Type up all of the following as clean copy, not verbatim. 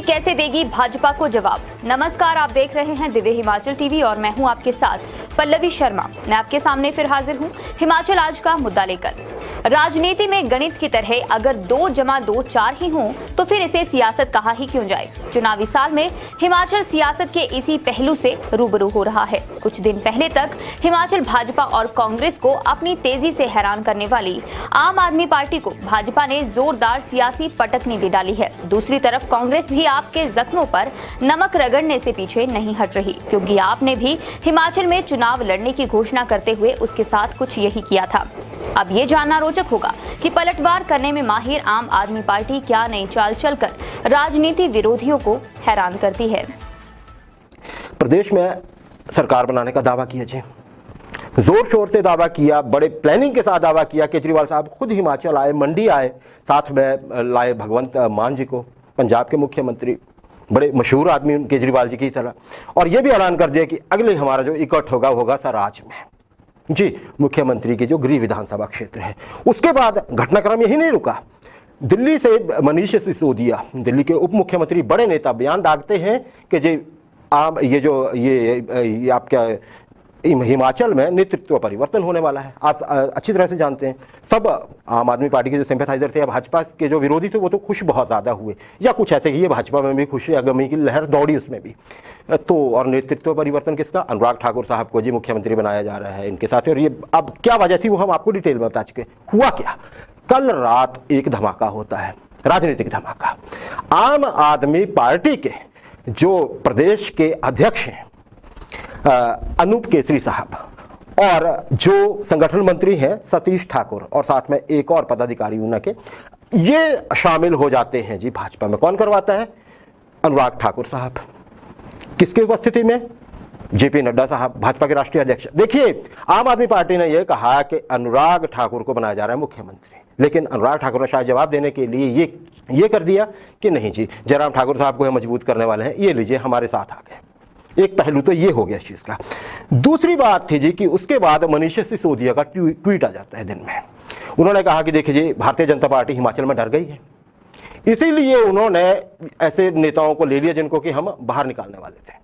कैसे देगी भाजपा को जवाब। नमस्कार, आप देख रहे हैं दिव्य हिमाचल टीवी और मैं हूं आपके साथ पल्लवी शर्मा। मैं आपके सामने फिर हाजिर हूं हिमाचल आज का मुद्दा लेकर। राजनीति में गणित की तरह अगर 2 जमा 2 4 ही हों तो फिर इसे सियासत कहा ही क्यों जाए। चुनावी साल में हिमाचल सियासत के इसी पहलू से रूबरू हो रहा है। कुछ दिन पहले तक हिमाचल भाजपा और कांग्रेस को अपनी तेजी से हैरान करने वाली आम आदमी पार्टी को भाजपा ने जोरदार सियासी पटकनी दे डाली है। दूसरी तरफ कांग्रेस भी आपके जख्मों पर नमक रगड़ने से पीछे नहीं हट रही, क्योंकि आपने भी हिमाचल में चुनाव लड़ने की घोषणा करते हुए उसके साथ कुछ यही किया था। अब ये जानना रोचक होगा कि पलटवार करने में माहिर आम आदमी पार्टी क्या नई चाल चलकर राजनीति विरोधियों को हैरान करती है। प्रदेश में सरकार बनाने का दावा किया जी, जोर शोर से दावा किया, बड़े प्लानिंग के साथ दावा किया। केजरीवाल साहब खुद हिमाचल आए, मंडी आए, साथ में लाए भगवंत मान जी को, पंजाब के मुख्यमंत्री, बड़े मशहूर आदमी केजरीवाल जी की तरह, और ये भी ऐलान कर दिया कि अगले हमारा जो इकट्ठ होगा सराज में जी, मुख्यमंत्री के जो गृह विधानसभा क्षेत्र है। उसके बाद घटनाक्रम यही नहीं रुका। दिल्ली से मनीष सिसोदिया, दिल्ली के उप मुख्यमंत्री, बड़े नेता, बयान दागते हैं कि जी ये आपका हिमाचल में नेतृत्व परिवर्तन होने वाला है। आप अच्छी तरह से जानते हैं, सब आम आदमी पार्टी के जो सिंपैथाइजर थे या भाजपा के जो विरोधी थे वो तो खुश बहुत ज़्यादा हुए, या कुछ ऐसे ही, ये भाजपा में भी खुशी गमी की लहर दौड़ी उसमें भी। तो और नेतृत्व परिवर्तन किसका? अनुराग ठाकुर साहब को जी मुख्यमंत्री बनाया जा रहा है इनके साथ। और ये अब क्या वजह थी वो हम आपको डिटेल में बता चुके। हुआ क्या, कल रात एक धमाका होता है, राजनीतिक धमाका। आम आदमी पार्टी के जो प्रदेश के अध्यक्ष हैं अनूप केसरी साहब, और जो संगठन मंत्री हैं सतीश ठाकुर, और साथ में एक और पदाधिकारी उनके, ये शामिल हो जाते हैं जी भाजपा में। कौन करवाता है? अनुराग ठाकुर साहब। किसकी उपस्थिति में? जेपी नड्डा साहब, भाजपा के राष्ट्रीय अध्यक्ष। देखिए, आम आदमी पार्टी ने यह कहा कि अनुराग ठाकुर को बनाया जा रहा है मुख्यमंत्री, लेकिन अनुराग ठाकुर ने शायद जवाब देने के लिए ये कर दिया कि नहीं जी, जयराम ठाकुर साहब को हम मजबूत करने वाले हैं, ये लीजिए हमारे साथ आ गए। एक पहलू तो ये हो गया इस चीज़ का। दूसरी बात थी जी कि उसके बाद मनीष सिसोदिया का ट्वीट आ जाता है दिन में। उन्होंने कहा कि देखिए जी, भारतीय जनता पार्टी हिमाचल में डर गई है, इसीलिए उन्होंने ऐसे नेताओं को ले लिया जिनको कि हम बाहर निकालने वाले थे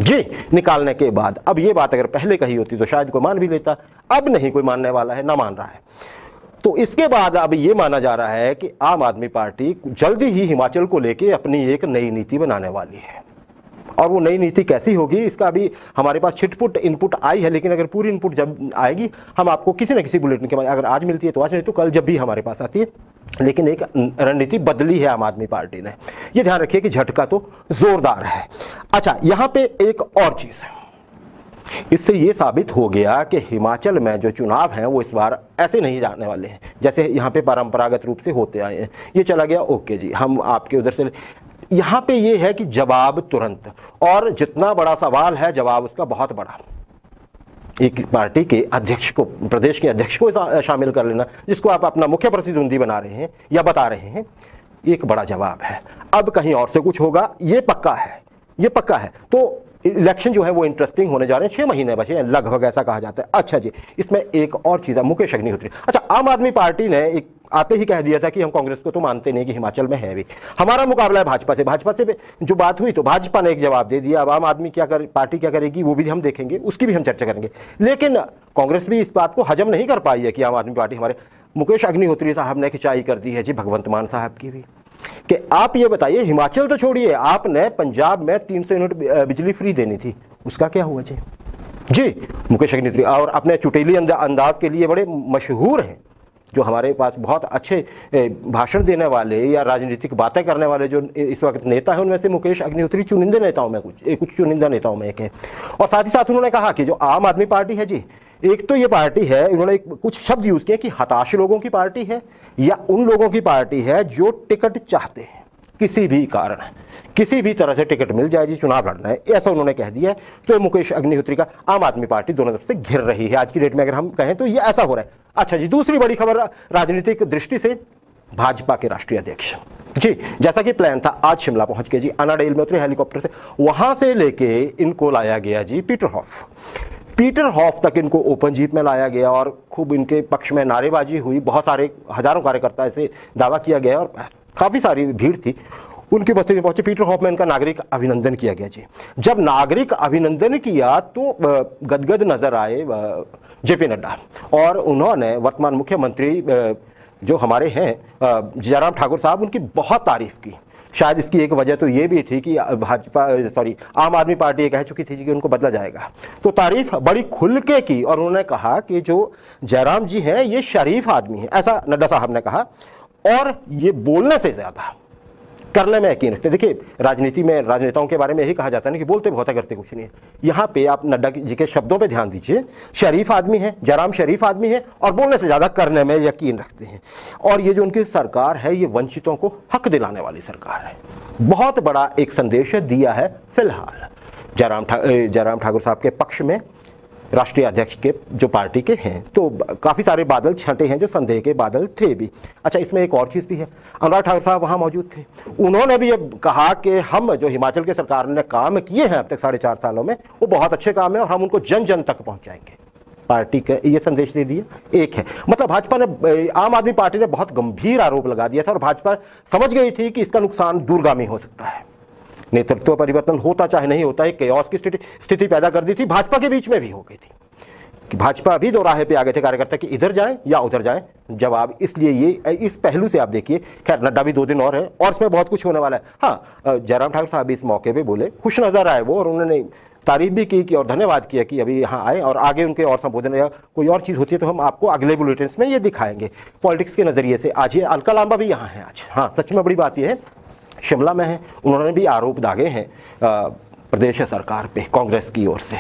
जी। निकालने के बाद अब ये बात अगर पहले कही होती तो शायद कोई मान भी लेता, अब नहीं कोई मानने वाला है, ना मान रहा है। तो इसके बाद अब ये माना जा रहा है कि आम आदमी पार्टी जल्दी ही हिमाचल को लेके अपनी एक नई नीति बनाने वाली है। और वो नई नीति कैसी होगी, इसका अभी हमारे पास छिटपुट इनपुट आई है, लेकिन अगर पूरी इनपुट जब आएगी हम आपको किसी न किसी बुलेटिन के बाद, अगर आज मिलती है तो आज, नहीं तो कल, जब भी हमारे पास आती है। लेकिन एक रणनीति बदली है आम आदमी पार्टी ने, ये ध्यान रखिए कि झटका तो जोरदार है। अच्छा, यहाँ पे एक और चीज़ है, इससे ये साबित हो गया कि हिमाचल में जो चुनाव हैं वो इस बार ऐसे नहीं जाने वाले हैं जैसे यहाँ पे परंपरागत रूप से होते आए हैं। ये चला गया, ओके जी, हम आपके उधर से। यहाँ पे ये है कि जवाब तुरंत, और जितना बड़ा सवाल है जवाब उसका बहुत बड़ा। एक पार्टी के अध्यक्ष को, प्रदेश के अध्यक्ष को शामिल कर लेना, जिसको आप अपना मुख्य प्रतिद्वंदी बना रहे हैं या बता रहे हैं, एक बड़ा जवाब है। अब कहीं और से कुछ होगा, ये पक्का है, ये पक्का है। तो इलेक्शन जो है वो इंटरेस्टिंग होने जा रहे हैं, 6 महीने बचे हैं लगभग, ऐसा कहा जाता है। अच्छा जी, इसमें एक और चीज़ है, मुकेश अग्निहोत्री। अच्छा, आम आदमी पार्टी ने एक आते ही कह दिया था कि हम कांग्रेस को तो मानते नहीं कि हिमाचल में है भी, हमारा मुकाबला है भाजपा से। भाजपा से जो बात हुई तो भाजपा ने एक जवाब दे दिया। अब आम आदमी पार्टी क्या करेगी वो भी हम देखेंगे, उसकी भी हम चर्चा करेंगे। लेकिन कांग्रेस भी इस बात को हजम नहीं कर पाई है कि आम आदमी पार्टी हमारे मुकेश अग्निहोत्री साहब ने खिंचाई कर दी है जी भगवंत मान साहब की भी, कि आप ये बताइए, हिमाचल तो छोड़िए, आपने पंजाब में 300 यूनिट बिजली फ्री देनी थी, उसका क्या हुआ जी? जी, मुकेश अग्निहोत्री और अपने चुटेली अंदाज के लिए बड़े मशहूर हैं, जो हमारे पास बहुत अच्छे भाषण देने वाले या राजनीतिक बातें करने वाले जो इस वक्त नेता हैं, उनमें से मुकेश अग्निहोत्री चुनिंदे नेताओं में कुछ चुनिंदा नेताओं में एक है। और साथ ही साथ उन्होंने कहा कि जो आम आदमी पार्टी है जी, एक तो ये पार्टी है, इन्होंने कुछ शब्द यूज़ किए कि हताश लोगों की पार्टी है या उन लोगों की पार्टी है जो टिकट चाहते हैं, किसी भी कारण, किसी भी तरह से टिकट मिल जाए जी, चुनाव लड़ना है, ऐसा उन्होंने कह दिया है। तो मुकेश अग्निहोत्री का आम आदमी पार्टी दोनों तरफ से घिर रही है आज की डेट में, अगर हम कहें तो ये ऐसा हो रहा है। अच्छा जी, दूसरी बड़ी खबर राजनीतिक दृष्टि से, भाजपा के राष्ट्रीय अध्यक्ष जी, जैसा कि प्लान था, आज शिमला पहुंच के जी, अनाडेल में उतरे हेलीकॉप्टर से, वहां से लेके इनको लाया गया जी पीटरहॉफ तक इनको ओपन जीप में लाया गया और खूब इनके पक्ष में नारेबाजी हुई। बहुत सारे हजारों कार्यकर्ता ऐसे दावा किया गया और काफ़ी सारी भीड़ थी। उनकी बस्ती में पहुंचे। पीटर हॉफमैन का नागरिक अभिनंदन किया गया जी। जब नागरिक अभिनंदन किया तो गदगद नजर आए जेपी नड्डा, और उन्होंने वर्तमान मुख्यमंत्री जो हमारे हैं जयराम ठाकुर साहब, उनकी बहुत तारीफ की। शायद इसकी एक वजह तो ये भी थी कि आम आदमी पार्टी ये कह चुकी थी कि उनको बदला जाएगा, तो तारीफ बड़ी खुल के की, और उन्होंने कहा कि जो जयराम जी हैं ये शरीफ आदमी हैं, ऐसा नड्डा साहब ने कहा। और ये बोलने से ज़्यादा करने में यकीन रखते। देखिए, राजनीति में राजनेताओं के बारे में यही कहा जाता है ना कि बोलते बहुत है, करते कुछ नहीं है। यहाँ पे आप नड्डा जी के शब्दों पे ध्यान दीजिए। शरीफ आदमी है, जयराम शरीफ आदमी है, और बोलने से ज़्यादा करने में यकीन रखते हैं। और ये जो उनकी सरकार है, ये वंचितों को हक दिलाने वाली सरकार है। बहुत बड़ा एक संदेश दिया है फिलहाल जयराम ठाकुर साहब के पक्ष में राष्ट्रीय अध्यक्ष के जो पार्टी के हैं। तो काफ़ी सारे बादल छंटे हैं जो संदेह के बादल थे भी। अच्छा, इसमें एक और चीज़ भी है, अनुराग ठाकुर साहब वहाँ मौजूद थे। उन्होंने भी ये कहा कि हम जो हिमाचल के सरकार ने काम किए हैं अब तक 4.5 सालों में, वो बहुत अच्छे काम है और हम उनको जन जन तक पहुँचाएंगे। पार्टी का ये संदेश दे दिया। एक है, मतलब भाजपा ने, आम आदमी पार्टी ने बहुत गंभीर आरोप लगा दिया था, और भाजपा समझ गई थी कि इसका नुकसान दूरगामी हो सकता है। नेतृत्व परिवर्तन होता चाहे नहीं होता, एक केओस की स्थिति पैदा कर दी थी। भाजपा के बीच में भी हो गई थी कि भाजपा भी दो राहे पे आ गए थे कार्यकर्ता कि इधर जाएं या उधर जाएं जवाब। इसलिए ये इस पहलू से आप देखिए, खैर नड्डा भी 2 दिन और है और इसमें बहुत कुछ होने वाला है। हाँ, जयराम ठाकुर साहब इस मौके पे बोले, खुश नजर आए वो, और उन्होंने तारीफ भी की और धन्यवाद किया कि अभी यहाँ आए, और आगे उनके और संबोधन या कोई और चीज़ होती है तो हम आपको अगले बुलेटिन में ये दिखाएंगे। पॉलिटिक्स के नज़रिए से आज ये अलका लांबा भी यहाँ है आज। हाँ, सच में बड़ी बात यह है, शिमला में है, उन्होंने भी आरोप दागे हैं प्रदेश सरकार पे कांग्रेस की ओर से।